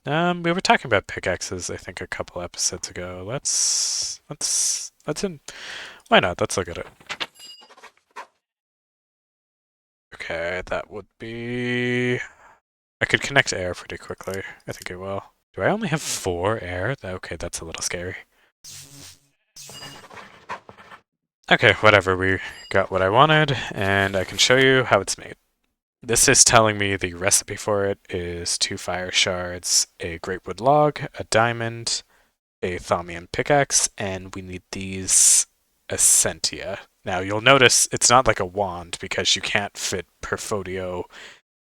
We were talking about pickaxes, I think, a couple episodes ago. Why not? Let's look at it. Okay, that would be... I could connect air pretty quickly. I think I will. Do I only have 4 air? Okay, that's a little scary. Okay, whatever, we got what I wanted, and I can show you how it's made. This is telling me the recipe for it is 2 fire shards, a greatwood log, a diamond, a thaumian pickaxe, and we need these essentia. Now you'll notice it's not like a wand because you can't fit Perfodio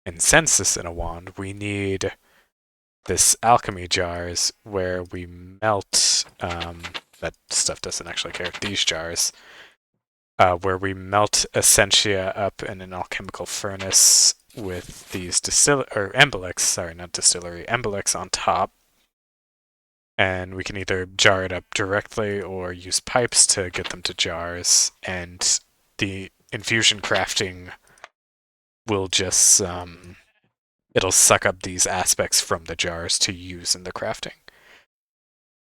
and Census in a wand. We need this alchemy jars where we melt, that stuff doesn't actually care, these jars, where we melt essentia up in an alchemical furnace with these emblex, sorry, not distillery, emblex on top. And we can either jar it up directly or use pipes to get them to jars. And the infusion crafting will just, it'll suck up these aspects from the jars to use in the crafting.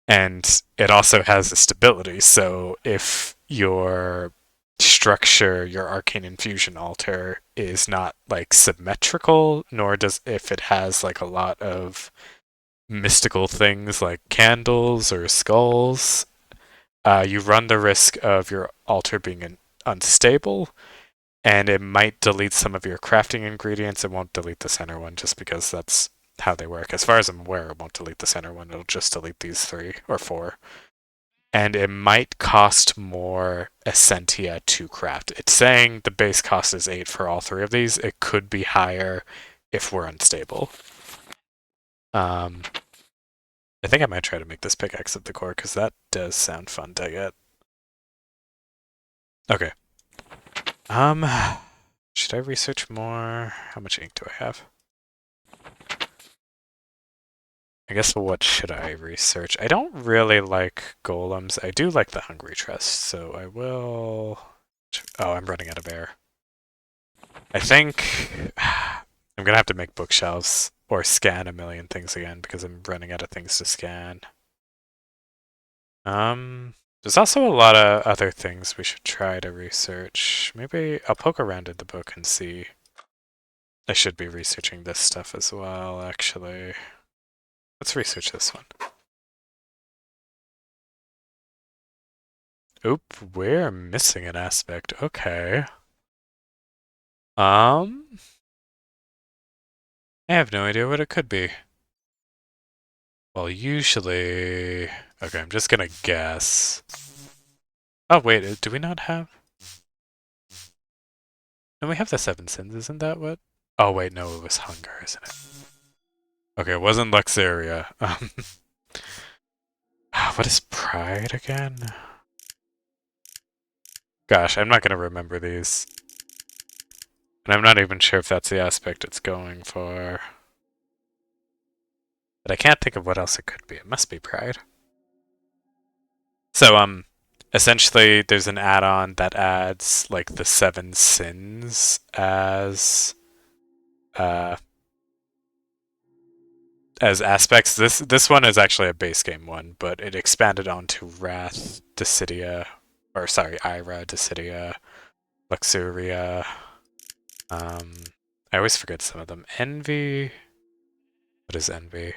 And it also has a stability, so if your structure, your arcane infusion altar, is not like symmetrical, nor does if it has like a lot of mystical things like candles or skulls, you run the risk of your altar being unstable, and it might delete some of your crafting ingredients. It won't delete the center one just because that's how they work. As far as I'm aware, it won't delete the center one. It'll just delete these 3 or 4. And it might cost more essentia to craft. It's saying the base cost is 8 for all 3 of these. It could be higher if we're unstable. I think I might try to make this pickaxe at the core because that does sound fun to get. Okay. Should I research more? How much ink do I have? I guess what should I research? I don't really like golems. I do like the hungry trust, so I will... Oh, I'm running out of air. I think I'm gonna have to make bookshelves or scan a million things again because I'm running out of things to scan. There's also a lot of other things we should try to research. Maybe I'll poke around in the book and see. I should be researching this stuff as well, actually. Let's research this one. Oop, we're missing an aspect. Okay. I have no idea what it could be. Well, usually... Okay, I'm just gonna guess. Oh, wait, do we not have... No, we have the 7 sins, isn't that what? Oh, wait, no, it was hunger, isn't it? Okay, it wasn't Luxuria. What is pride again? Gosh, I'm not gonna remember these. And I'm not even sure if that's the aspect it's going for. But I can't think of what else it could be. It must be pride. So, essentially, there's an add-on that adds, like, the 7 sins uh, as aspects. This one is actually a base game one, but it expanded onto Wrath, Dissidia, or sorry, Ira, Dissidia, Luxuria. I always forget some of them. Envy. What is envy?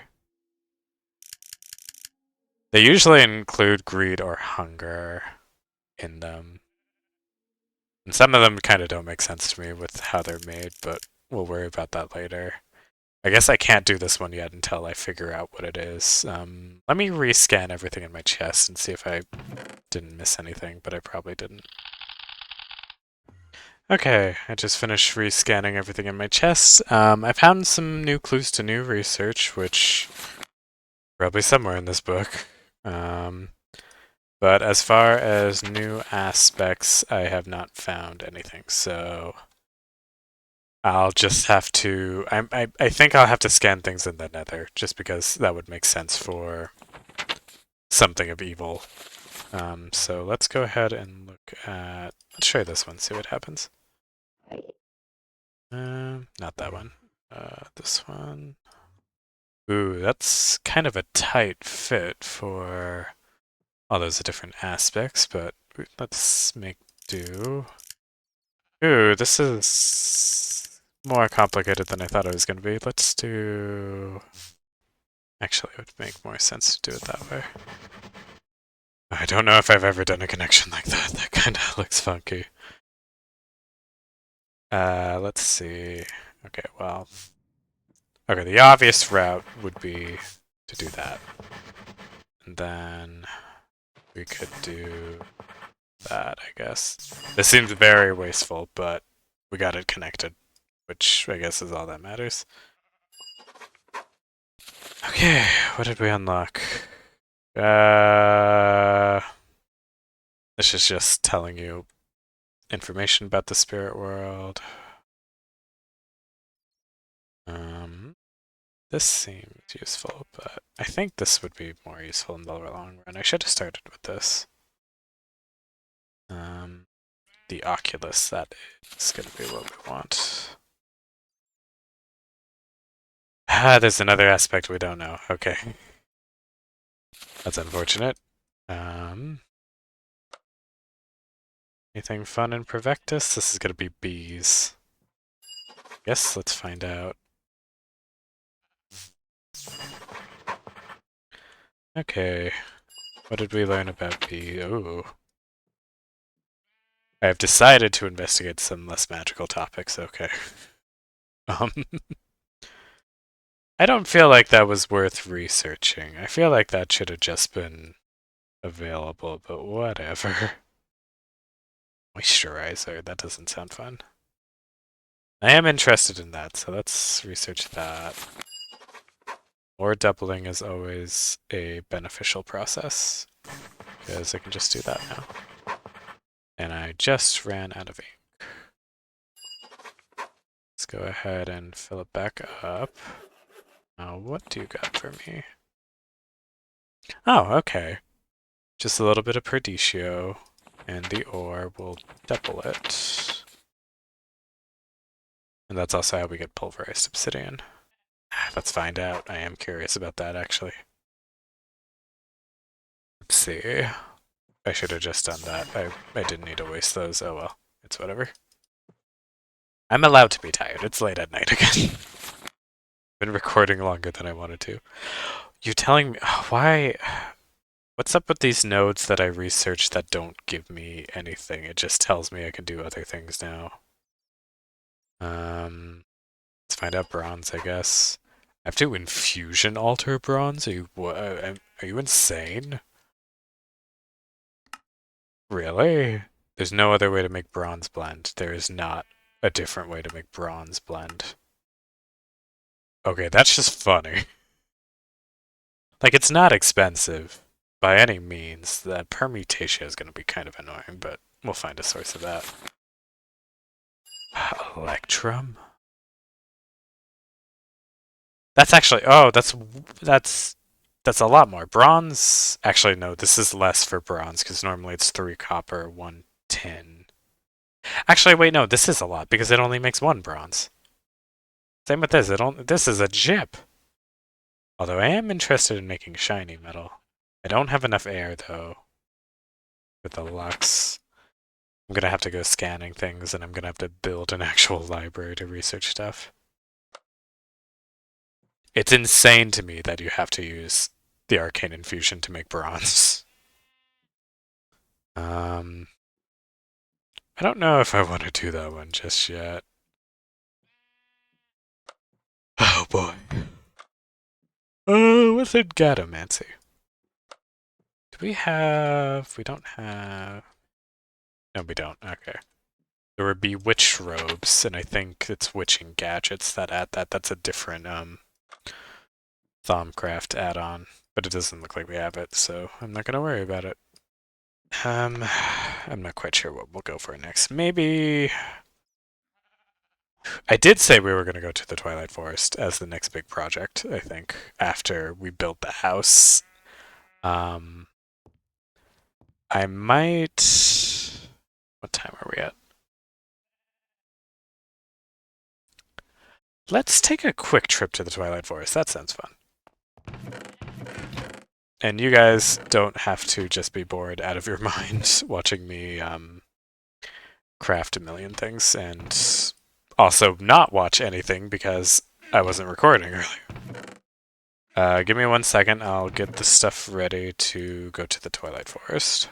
They usually include greed or hunger in them. And some of them kind of don't make sense to me with how they're made, but we'll worry about that later. I guess I can't do this one yet until I figure out what it is. Let me rescan everything in my chest and see if I didn't miss anything, but I probably didn't. Okay, I just finished rescanning everything in my chest. I found some new clues to new research, which probably somewhere in this book. But as far as new aspects, I have not found anything, so I'll just have to... I think I'll have to scan things in the nether, just because that would make sense for something of evil. So let's go ahead and look at... Let's try this one, see what happens. Not that one. This one. Ooh, that's kind of a tight fit for all those different aspects, but let's make do. Ooh, this is more complicated than I thought it was going to be. Let's do... Actually, it would make more sense to do it that way. I don't know if I've ever done a connection like that. That kind of looks funky. Let's see. Okay, well... Okay, the obvious route would be to do that. And then we could do that, I guess. This seems very wasteful, but we got it connected, which I guess is all that matters. Okay, what did we unlock? This is just telling you information about the spirit world. This seems useful, but I think this would be more useful in the long run. I should have started with this. The Oculus, that is going to be what we want. Ah, there's another aspect we don't know. Okay. That's unfortunate. Anything fun in Prevectus? This is going to be bees. Yes, let's find out. Okay. What did we learn about bees? Ooh. I have decided to investigate some less magical topics. Okay. Um, I don't feel like that was worth researching. I feel like that should have just been available, but whatever. Moisturizer, that doesn't sound fun. I am interested in that, so let's research that. Ore doubling is always a beneficial process, because I can just do that now. And I just ran out of ink. Let's go ahead and fill it back up. Now, what do you got for me? Oh, okay. Just a little bit of Perditio, and the ore will double it. And that's also how we get pulverized obsidian. Let's find out. I am curious about that, actually. Let's see. I should have just done that. I didn't need to waste those. Oh well. It's whatever. I'm allowed to be tired. It's late at night again. Been recording longer than I wanted to. You telling me... Why... What's up with these nodes that I researched that don't give me anything? It just tells me I can do other things now. Let's find out bronze, I guess. I have to infusion alter bronze? Are you insane? Really? There's no other way to make bronze blend. There is not a different way to make bronze blend. Okay, that's just funny. Like, it's not expensive by any means. The permutation is going to be kind of annoying, but we'll find a source of that. Electrum? That's actually... Oh, that's a lot more. Bronze... Actually, no, this is less for bronze, because normally it's 3 copper, 1 tin. Actually, wait, no, this is a lot, because it only makes 1 bronze. Same with this. This is a jip. Although I am interested in making shiny metal. I don't have enough air, though, with the lux. I'm gonna have to go scanning things, and I'm gonna have to build an actual library to research stuff. It's insane to me that you have to use the arcane infusion to make bronze. I don't know if I want to do that one just yet. Oh boy. Oh, what's in Gatomancy? Do we have... We don't have... No, we don't. Okay. There would be witch robes, and I think it's witching gadgets that add that. That's a different Thaumcraft add-on, but it doesn't look like we have it, so I'm not gonna worry about it. I'm not quite sure what we'll go for next. Maybe... I did say we were going to go to the Twilight Forest as the next big project, I think, after we built the house. I might... What time are we at? Let's take a quick trip to the Twilight Forest. That sounds fun. And you guys don't have to just be bored out of your mind watching me craft a million things and also not watch anything because I wasn't recording earlier. Give me 1 second. I'll get the stuff ready to go to the Twilight Forest.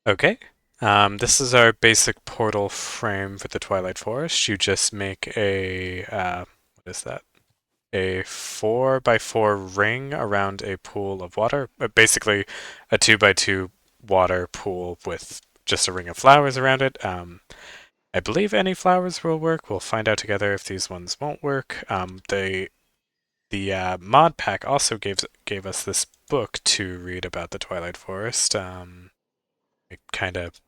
Okay. This is our basic portal frame for the Twilight Forest. You just make a, what is that? A 4x4 ring around a pool of water. Basically, a 2x2 water pool with just a ring of flowers around it. I believe any flowers will work. We'll find out together if these ones won't work. The mod pack also gave us this book to read about the Twilight Forest. I kind of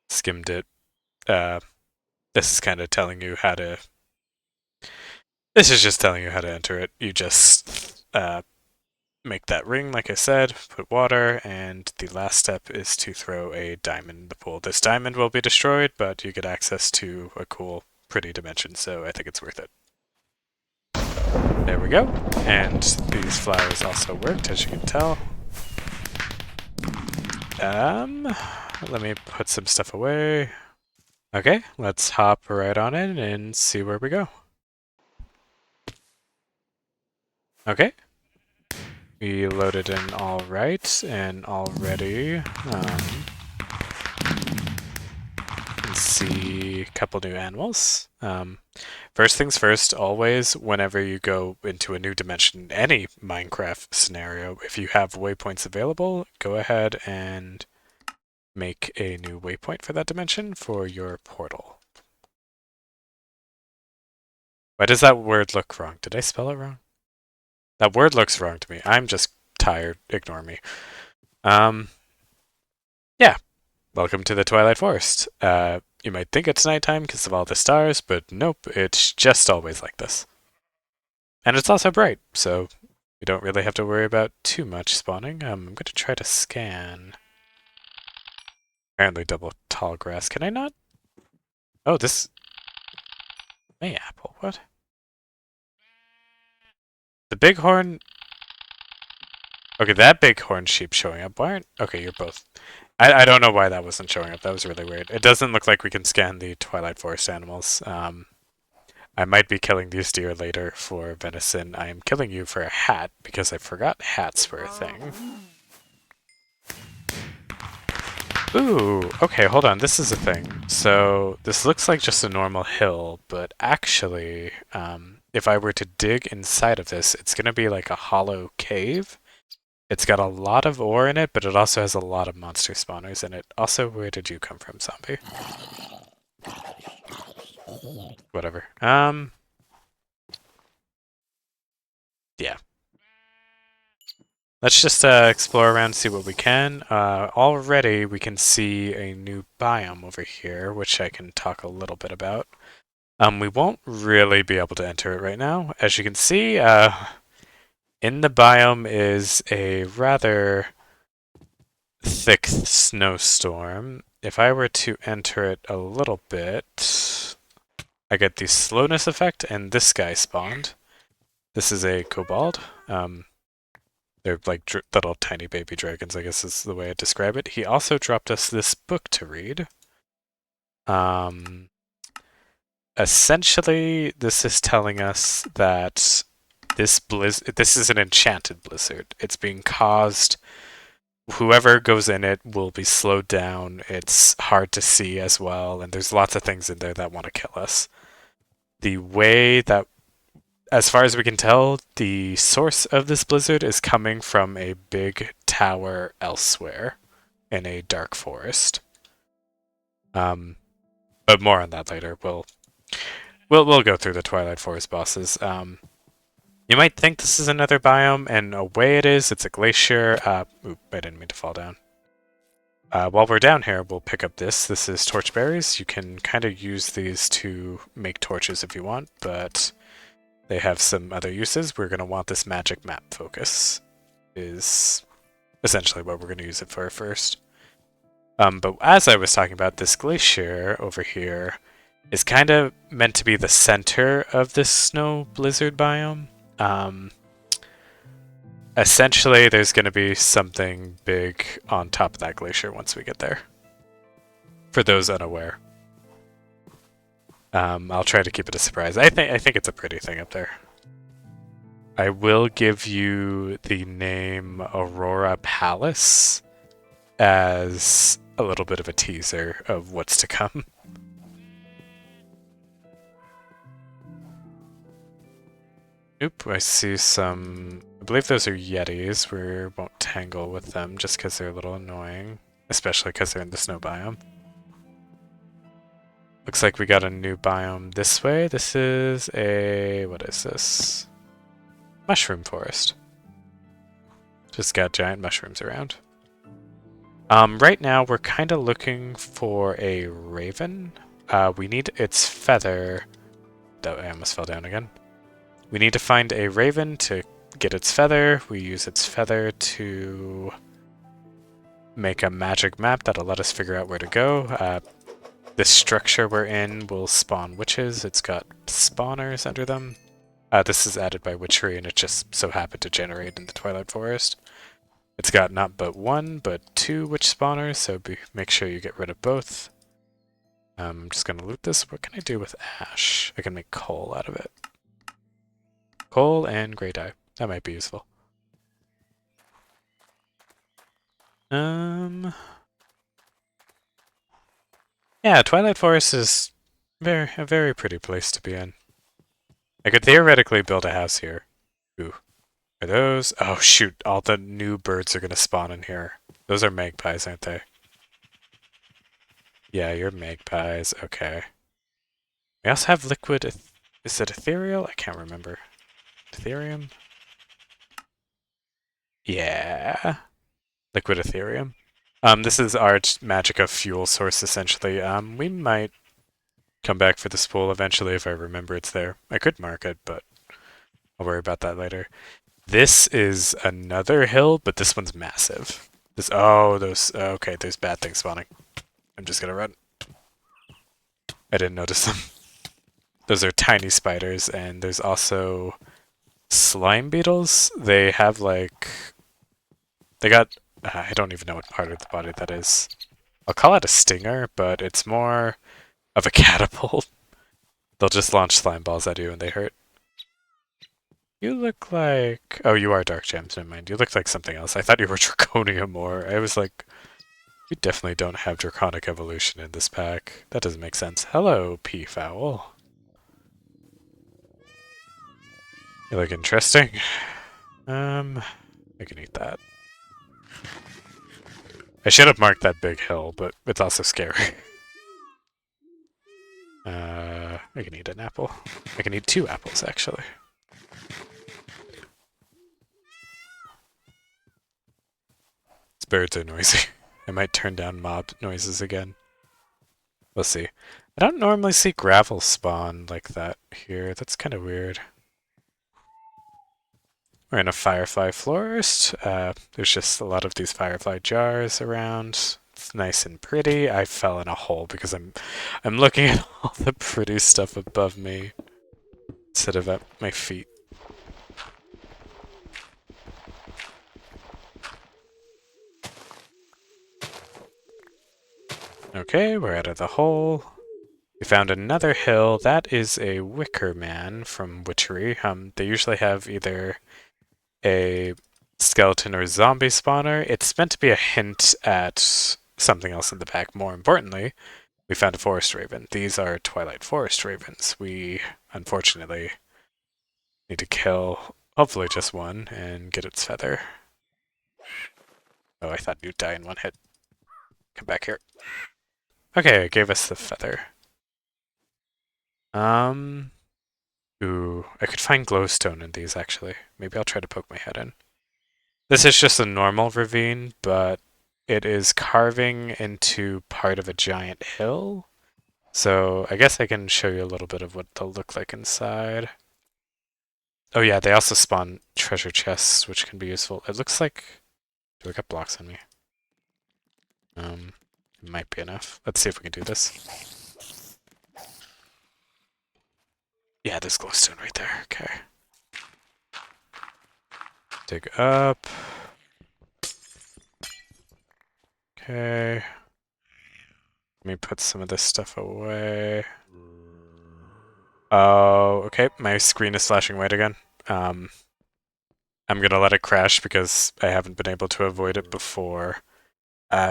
skimmed it. This is kind of telling you how to. This is just telling you how to enter it. You just make that ring, like I said, put water, and the last step is to throw a diamond in the pool. This diamond will be destroyed, but you get access to a cool, pretty dimension, so I think it's worth it. There we go. And these flowers also worked, as you can tell. Let me put some stuff away. Okay, let's hop right on in and see where we go. Okay. We loaded in all right, and already can see a couple new animals. First things first, always, whenever you go into a new dimension, any Minecraft scenario, if you have waypoints available, go ahead and make a new waypoint for that dimension for your portal. Why does that word look wrong? Did I spell it wrong? That word looks wrong to me. I'm just tired. Ignore me. Yeah. Welcome to the Twilight Forest. You might think it's nighttime because of all the stars, but nope, it's just always like this. And it's also bright, so we don't really have to worry about too much spawning. I'm going to try to scan. Apparently double tall grass. Can I not? Oh, this... Mayapple, what? The bighorn... Okay, that bighorn sheep showing up. Why aren't... Okay, you're both... I don't know why that wasn't showing up. That was really weird. It doesn't look like we can scan the Twilight Forest animals. I might be killing these deer later for venison. I am killing you for a hat because I forgot hats were a thing. Ooh, okay, hold on. This is a thing. So this looks like just a normal hill, but actually, if I were to dig inside of this, it's going to be like a hollow cave. It's got a lot of ore in it, but it also has a lot of monster spawners in it. Also, where did you come from, zombie? Whatever. Yeah. Let's just explore around, see what we can. Already we can see a new biome over here, which I can talk a little bit about. We won't really be able to enter it right now. As you can see, in the biome is a rather thick snowstorm. If I were to enter it a little bit, I get the slowness effect, and this guy spawned. This is a kobold. They're like little tiny baby dragons, I guess is the way I describe it. He also dropped us this book to read. Essentially, this is telling us that this is an enchanted blizzard. It's being caused... Whoever goes in it will be slowed down. It's hard to see as well, and there's lots of things in there that want to kill us. The way that... As far as we can tell, the source of this blizzard is coming from a big tower elsewhere in a dark forest. But more on that later. We'll go through the Twilight Forest bosses. You might think this is another biome, and a way it is. It's a glacier. Oop, I didn't mean to fall down. While we're down here, we'll pick up this. This is torchberries. You can kind of use these to make torches if you want, but they have some other uses. We're going to want this magic map focus, is essentially what we're going to use it for first. But as I was talking about, this glacier over here is kind of meant to be the center of this snow blizzard biome. Essentially, there's going to be something big on top of that glacier once we get there. For those unaware. I'll try to keep it a surprise. I think it's a pretty thing up there. I will give you the name Aurora Palace as a little bit of a teaser of what's to come. Oop, I see some... I believe those are Yetis. We won't tangle with them just because they're a little annoying. Especially because they're in the snow biome. Looks like we got a new biome this way. This is a... what is this? Mushroom forest. Just got giant mushrooms around. Right now we're kind of looking for a raven. We need its feather. Oh, I almost fell down again. We need to find a raven to get its feather. We use its feather to make a magic map that'll let us figure out where to go. This structure we're in will spawn witches. It's got spawners under them. This is added by witchery, and it just so happened to generate in the Twilight Forest. It's got not but one, but two witch spawners, so make sure you get rid of both. I'm just going to loot this. What can I do with ash? I can make coal out of it. Coal and gray dye. That might be useful. Yeah, Twilight Forest is a very pretty place to be in. I could theoretically build a house here. Ooh. Are those? Oh shoot, all the new birds are gonna spawn in here. Those are magpies, aren't they? Yeah, you're magpies. Okay. We also have liquid... Is it ethereal? I can't remember. Ethereum? Yeah. Liquid ethereum. This is our Magicka fuel source, essentially. We might come back for this pool eventually if I remember it's there. I could mark it, but I'll worry about that later. This is another hill, but this one's massive. Okay, there's bad things spawning. I'm just gonna run. I didn't notice them. Those are tiny spiders, and there's also slime beetles. They have like... They got... I don't even know what part of the body that is. I'll call it a stinger, but it's more of a catapult. They'll just launch slime balls at you and they hurt. You look like... Oh, you are Dark Gems, never mind. You look like something else. I thought you were Draconium Ore. I was like... We definitely don't have Draconic Evolution in this pack. That doesn't make sense. Hello, Peafowl. You look interesting. I can eat that. I should have marked that big hill, but it's also scary. I can eat an apple. I can eat 2 apples, actually. These birds are noisy. I might turn down mob noises again. We'll see. I don't normally see gravel spawn like that here. That's kind of weird. We're in a firefly florist. There's just a lot of these firefly jars around. It's nice and pretty. I fell in a hole because I'm looking at all the pretty stuff above me instead of at my feet. Okay, we're out of the hole. We found another hill. That is a Wicker Man from Witchery. They usually have either a skeleton or zombie spawner. It's meant to be a hint at something else in the pack. More importantly, we found a forest raven. These are Twilight Forest ravens. We, unfortunately, need to kill, hopefully just one, and get its feather. Oh, I thought you'd die in one hit. Come back here. Okay, it gave us the feather. Ooh, I could find glowstone in these, actually. Maybe I'll try to poke my head in. This is just a normal ravine, but it is carving into part of a giant hill. So I guess I can show you a little bit of what they'll look like inside. Oh yeah, they also spawn treasure chests, which can be useful. It looks like... Do I got blocks on me? It might be enough. Let's see if we can do this. Yeah, there's glowstone right there. Okay. Dig up. Okay. Let me put some of this stuff away. Oh, okay. My screen is flashing white again. I'm gonna let it crash because I haven't been able to avoid it before.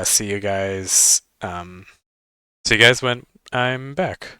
See you guys. See you guys when I'm back.